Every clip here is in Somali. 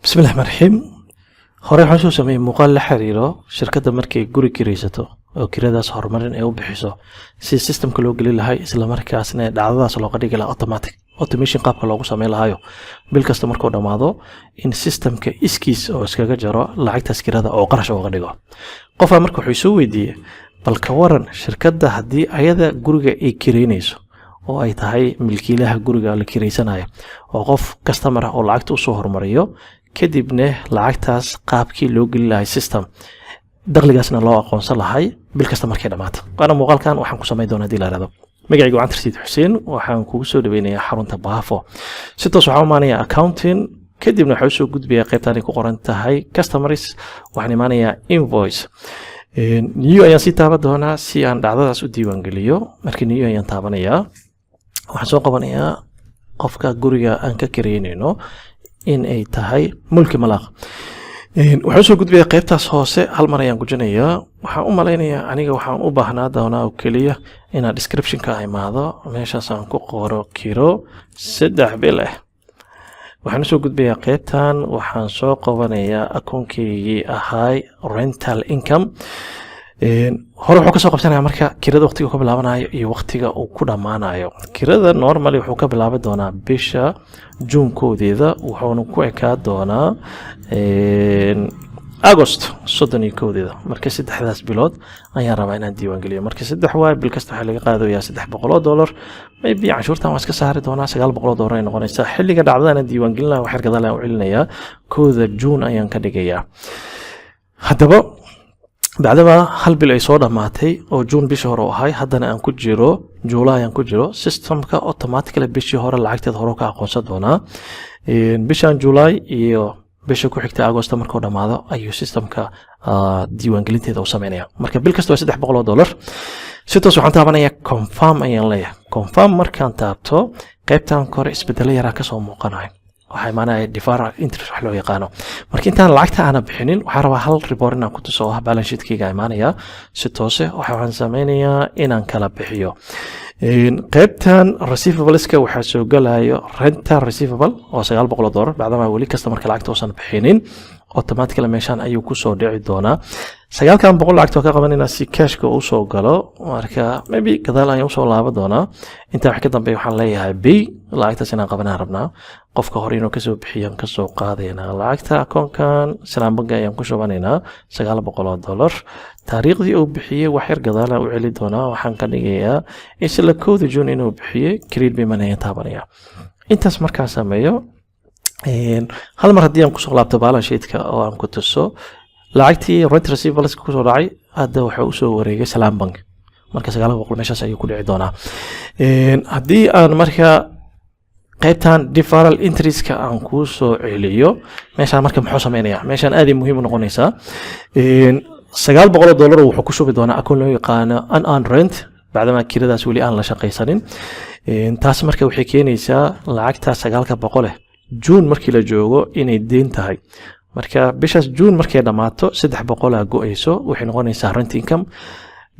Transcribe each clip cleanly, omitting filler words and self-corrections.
بسم الله الرحمن الرحيم. hore waxaan soo sameeyay muuqaal la xiriiro shirkadda markay guri kiraysato oo kiradaas horumarin ay u bixiso si systemka loo gali lahay isla markaasna dhacdadaas looga dhigi lahaa automatic automation qaabka loogu sameyn lahayo bil kasta markuu dhamaado in systemka iskiis oo iskaga jaro lacagtaas kirada oo qarash uga dhigo. Qofka markuu wuxuu soo weydiiyay bal ka waran shirkadda haddii ayada guriga ay kireynayso oo ay tahay milkiilaha guriga la kireysanayo oo qof customer ah oo lacagta u soo hormariyo kadibna lacagtaas qaabkii loo gali lahay system dakhligaasna loo aqoonsan lahay bil kasta markay dhamaato. Waana muuqaalkan waxaan ku sameyn doonaa hadii la raado. Magacaygu waa Cabdirasiid Xuseen, waxaan kugu soo dhaweynayaa xarunta Baafo. Si toos waxaan u imaanayaa accounting kadibna waxaan soo gudbiyaa qaybtan ay ku qoran tahay customers, waxaan imaanayaa invoice. New ayaan si taaban doonaa si aan dhacdadaas u diiwaan geliyo. Markii new ayaan taabanayaa waxaan soo qabanayaa qofka guriga aan ka kireynayno in ay tahay mulki malaaq. Waxaan soo gudbiyaa qaybtaas hoose hal mar ayaan gujinayaa. Waxaan u maleynayaa aniga waxaan u baahnaa doonaa oo kaliya inaan description ka imaado meeshaas aan ku qoro kiro 3 bil ah. waxaan soo gudbiyaa qaybtan waxaan soo qabanayaa akoonkeygii ahay rental income. hore wuxuu ka soo qabsanayaa marka kirada waqtiga ka bilaabanayo iyo waqtiga uu ku dhamaanayo. Kirada normally wuxuu ka bilaaban doonaa bisha June koodeeda wuxuuna ku ekaa doonaa August 31 marka saddexdaas bilood ayaan rabaa inaan diiwaan geliyo. Marka saddex waay bil kasta waxa laga qaadayaa $300 maybe cashuurtan waan iska saari doonaa $900 ay noqonaysaa. Xilliga dhacdada diiwaan gelinayo wax gadaal aan u celinayaa kooda June ayaan ka dhigayaa. Haddaba بعدما هل بالأي صورة ماتي أو جون بيشهر وهاي هذا أنا كجيرو جولاي أنا كجيرو سيستم كا أوتوماتيكلي بيشهر العقد تظهره كأقوسات هنا بيشان جولاي يو بيشو كحكت أغسطس مركو دماذا أيو سيستم كا ديوان قلنتي دو سمينيا مركب بالكستو $6 ستوس وحن تابنا يا كونفارم أيان ليه كونفارم مركان تابتو قيبتان كور إسبدالية راكسو موقناي waxay maanahay deferral interest wax loo yaqaano. Marka intaan lacagta aan bixinin waxaan rabaa hal report inaan ku tuso balance sheet-kayga imaanaya si toos ah waxaan sameynayaa inaan kala bixiyo. qaybtan receivables-ka waxa soo galayo rental receivable oo $900 bacdama wali customer ka lacagta uusan bixinin automatically meeshan ayuu ku soo dhici doonaa. $900 lacagta ka qabanayna si cash-ka uu soo galo marka maybe gadaal ayuu soo laabo doonaa. inta wax ka dambeeyo waxaan leeyahay b lacagtaas inaan qabanaan rabnaa qofka hore inuu ka soo bixiyaan ka soo qaadayna lacagta akoonkan Salaam Bank ayaan ku shubanaynaa $900 taariikhdii uu bixiyay wax yar gadaal u celi doonaa waxaan ka dhigayaa isla kooda June inuu bixiyay credit payment ayaan taabanaya. intaas markaan sameeyo hal mar haddii aan ku soo laabto balance sheet-ka oo aan ku tuso lacagtii rent receivables ku soo dhacay hadda waxa uu soo wareegay Salaam Bank marka $900 meeshaas ayuu ku dhici doonaa. haddii aan marka qaybtan deferral interest-ka aan ku soo celiyo meeshaan marka muxuu sameynayaa meeshaan aad muhiim u noqonaysaa. $900 wuxuu ku shubi doonaa akoon loo yaqaano unearned rent bacdama kiradaas wali aan la shaqaysanin. taas marka waxay keenaysaa lacagta $900 June markii la joogo inay deyn tahay. marka bishaas June markay dhamaato $300 go'ayso waxay noqonaysaa rent income.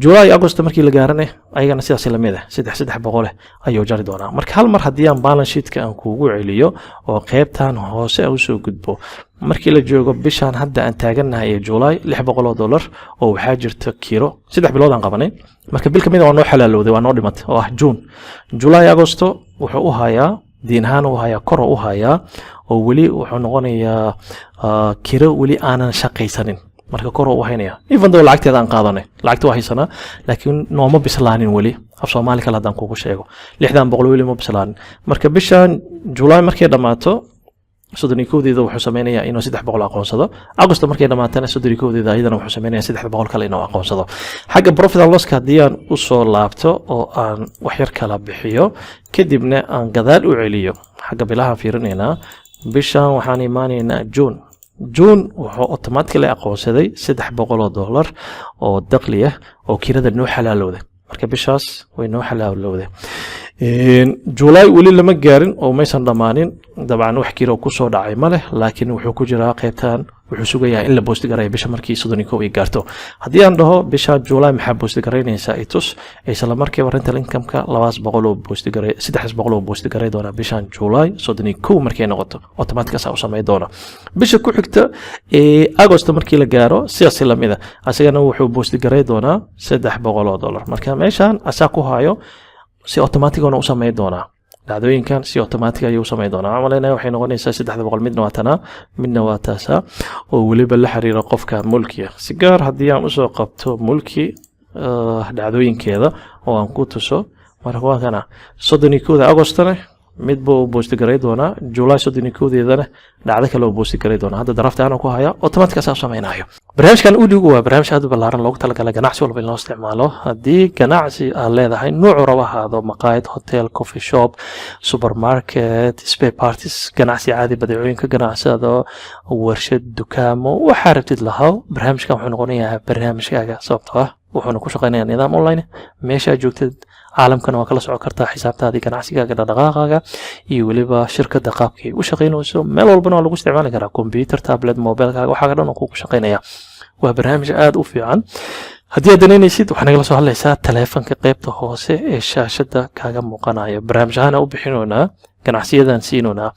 July August markii la gaaranay ayagana sidaas la mid ah $300 ayuu jari doonaa. marka hal mar haddii aan balance sheet-ka aan kuugu celiyo oo qaybtan hoose u soo gudbo markii la joogo bishan hadda aan taaganahay ee July $600 oo waxa jirta kiro 3 bilood aan qabanay marka bil kamid ah waa noo xalaalowday waa noo dhimatay oo ah June. July August wuxuu u hayaa diinhaan u hayaa kor u hayaa oo wali wuxuu noqonayaa kiro wali aanan shaqaysanin marka kor u haynaya even though lacagteeda aan qaadanay lacagta waa haysana laakiin nooma bislaanin wali af Soomaali kala hadaan kugu sheego $600 wali ma bislaanin. marka bishan July markay dhamaato 31deeda wuxuu sameynayaa inuu $300 aqoonsado. August markay dhamaatana 31deeda ayadana wuxuu sameynayaa $300 kale inuu aqoonsado. xagga profit and loss ka hadii aan u soo laabto oo aan wax yar kala bixiyo kadibna aan gadaal u celiyo xagga bilaha fiirinayna bishan waxaan imaanaynaa June wuxuu automatically aqoonsaday $300 oo dakhli ah oo kirada noo xalaalowday marka bishaas way noo xalaalowday. جولاي ولي لما جارين أو ميسان ضمانين طبعا وحكي لو كوسو داعي ماله لكن وحو كجرا قيبتان wuxuu sugayaa in la boost gareeyo bisha markii 31 ay gaarto hadii aan dhaho bisha July maxaa boost gareynaysaa itus isla markiiba rental income-ka 200 oo boost gareey 300 oo boost gareey doona bishan July 31 markay noqoto automatic sa u sameey doona bisha ku xigta August markii la gaaro siyaasi lamida asagana wuxuu boost gareey doona $300 marka meeshan asaa ku hayo si automatic oo u sameey doona dhacdooyinkan si automatic ayuu sameey doonaa amalayna waxay noqonaysaa 300 midna waa tana midna waa taasa oo waliba la xiriira qofka mulkiga si gaar hadii aan u soo qabto mulki dhacdooyinkeeda oo aan ku tuso marka waa kana 31 Augustna mid buu boost gareey doonaa July 31deedana dhacdo kale oo boost gareey doonaa hadda darafta aan ku haya automatic sa sameeynayo barnaamijkan uu dhigo waa barnaamij aad u ballaaran loogu talagalay ganacsi walba in loo isticmaalo hadii ganacsi aad leedahay nooc rabahaado maqaayad hotel coffee shop supermarket spare parts ganacsi caadi badeecooyinka ganacsada warshad dukaamo waxa rabtid lahaw barnaamijkan wuxuu noqonayaa barnaamijkaaga sababtoo ah wuxuu ku shaqeynayaa nidaam online meesha joogtid caalamkana waa kala socon kartaa xisaabtaadii ganacsigaaga dhaqdhaqaaqaaga iyo waliba shirkadda qaabkay u shaqeynayso meel walba oo lagu isticmaali karaa computer tablet mobilkaaga waxa dhan oo ku shaqeynaya waa barnaamij aad u fiican haddii aad danaynaysid waxaan nagala soo hadlaysaa taleefanka qaybta hoose ee shaashada kaaga muuqanaya barnaamijyada u bixinoonaa ganacsiyadan siinoonaa